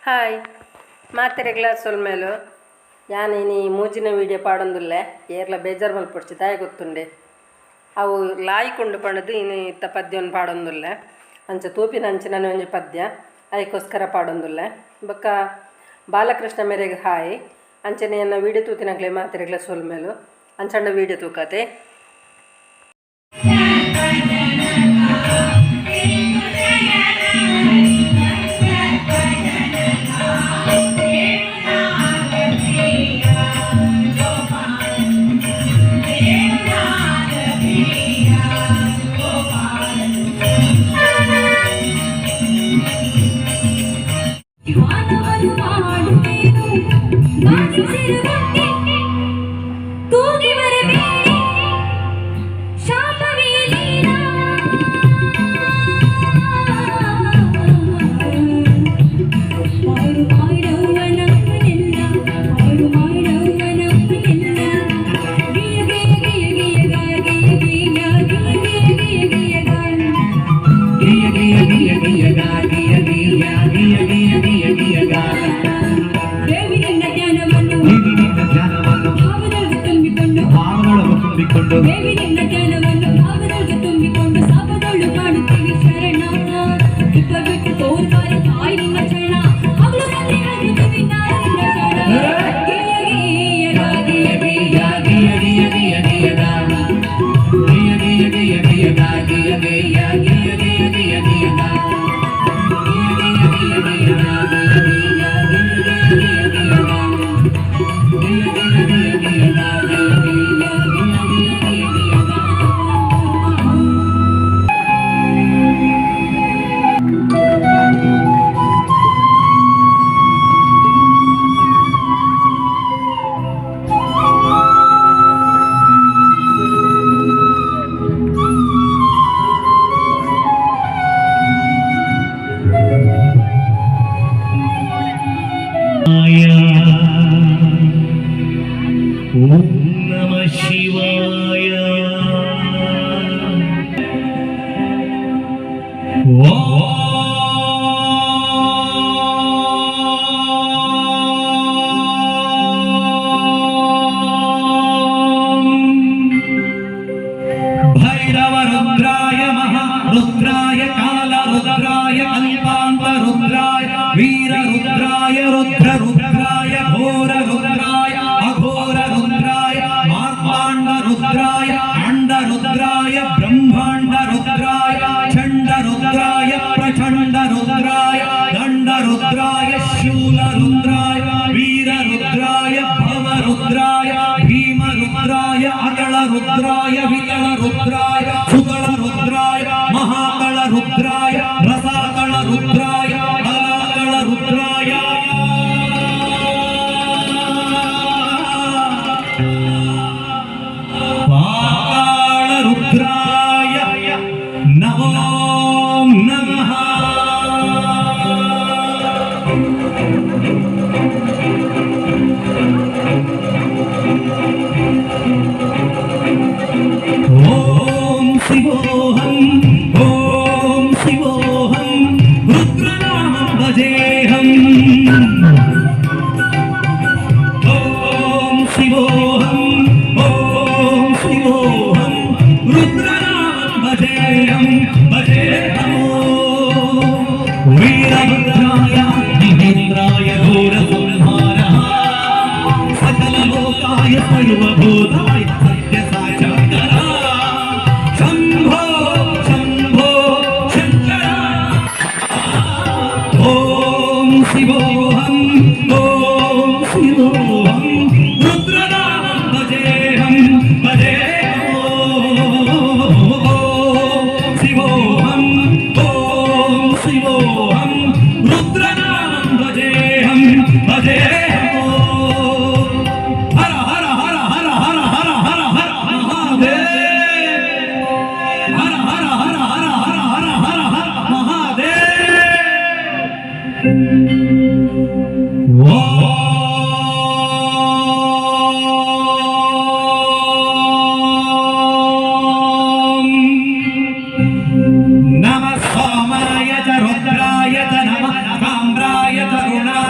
Hi ಮಾತೆರೆಗ್ಲ ಸೊಲ್ಮೇಲು ಯಾನ್ ಇನಿ ಮೂಜಿನ video ಪಾಡೊಂದುಲ್ಲೆ ಏರ್ಲ ಬೇಜಾರು ಮಲ್ಪೊಡ್ಚಿ ದಾಯ ಗೊತ್ತುಂಡೆ ಅವು ಲಾಯ್ಕೊಂಡು ಪಣದು ಇನ್ನು ಇತ್ತ ಪದ್ಯವನ್ನು ಪಾಡೊಂದುಲ್ಲೆ ಅಂಚ ತೂಪಿನ ಅಂಚಿನ ಒಂಜಿ ಪದ್ಯ ಅದಕ್ಕೋಸ್ಕರ ಪಾಡೊಂದುಲ್ಲೆ ಬೊಕ್ಕ ಬಾಲಕೃಷ್ಣ ಮೇರೆಗೆ ಹಾಯ್ ಅಂಚನೆ ನನ್ನ ವೀಡಿಯೋ ತೂತಿನಗ್ಲೆ ಮಾತೆರೆಗ್ಲ ಸೊಲ್ಮೇಲು ಅಂಚಂಡ ವೀಡಿಯೋ ತೂಕತೆ नमः सोमाय च रुद्राय च नमः काम्राय च रुणाय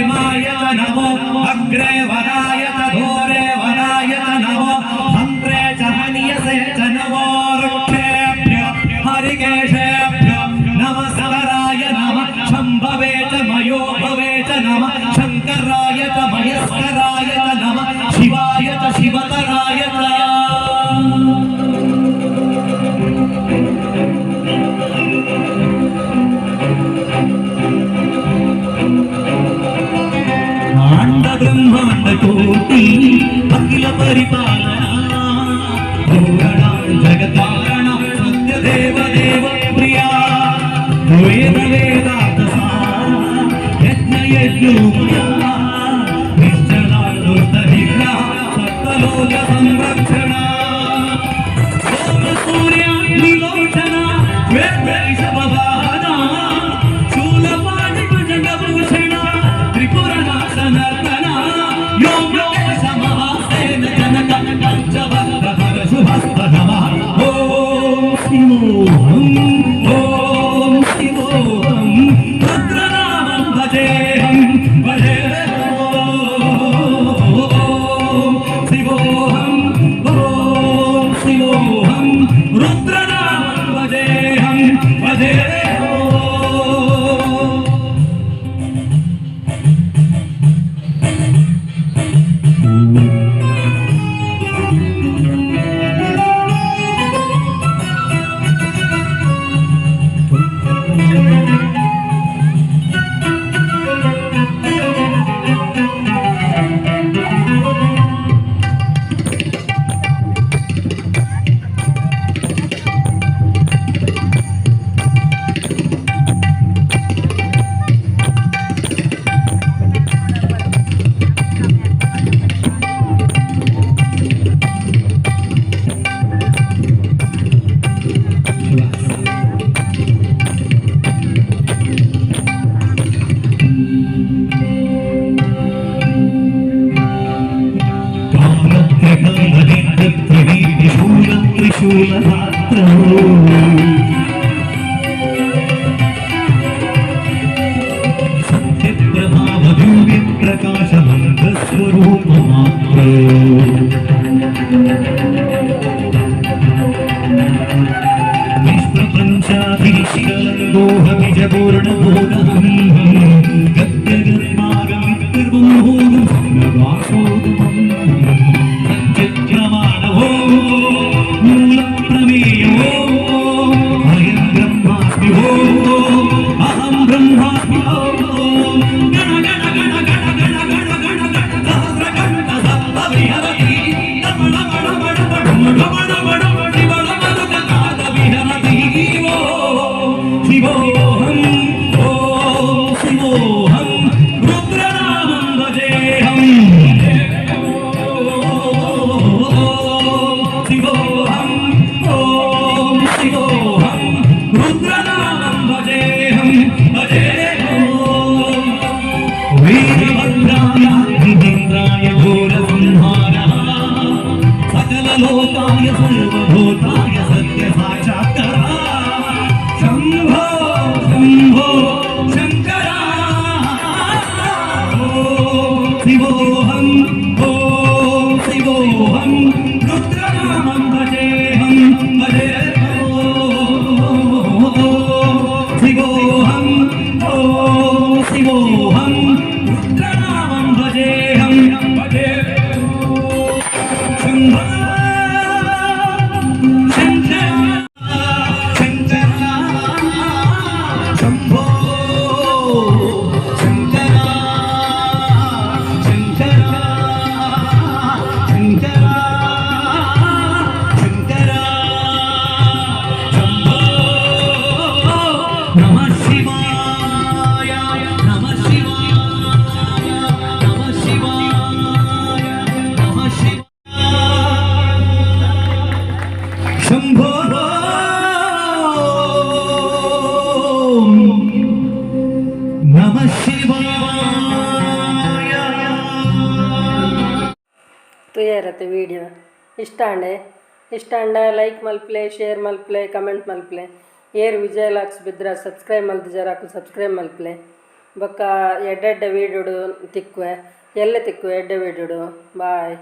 भीमाय नमो अग्रे वराय घोरे वराय नमो हन्त्रे च हनियसे च नमो वृक्षेभ्यो हरिकेशेभ्यो नमः सकराय नमः शम्भवे च मयोभवे च नमः शङ्कराय च मयस्कराय च नमः शिवाय च शिवतराय च ब्रह्मांड कोटि अखिल परिपालना पूरणा जगतारणा सत्य देव देव प्रिया वेद वेदांत सार यज्ञ यज्ञोपया निश्चला दुष्ट निग्रह सत्तलोक संरक्षणा सोम सूर्य निलोचना वैषभवाहना शूलपाणि भुजगभूषण त्रिपुरनाशना रहते वीडियो इष्ट लाइक मल्पले शेर मल्पले कमेंट मल्पले ಏರ್ ವಿಜಯಲಕ್ಷ್ಮಿ ಬಿದ್ರ ಸಬ್ಸ್ಕ್ರೈಬ್ ಮಲ್ದಿಜರಾಕು ಸಬ್ಸ್ಕ್ರೈಬ್ ಮಲ್ಪಲೆ ಬೊಕ್ಕ ಎಡ್ಡೆ ಎಡ್ಡೆ ವೀಡಿಯೋಡು ತಿಕ್ಕುವೆ ಎಲ್ಲ ತಿಕ್ಕುವೆ ಎಡ್ಡೆ ವೀಡಿಯೋಡು ಬಾಯ್.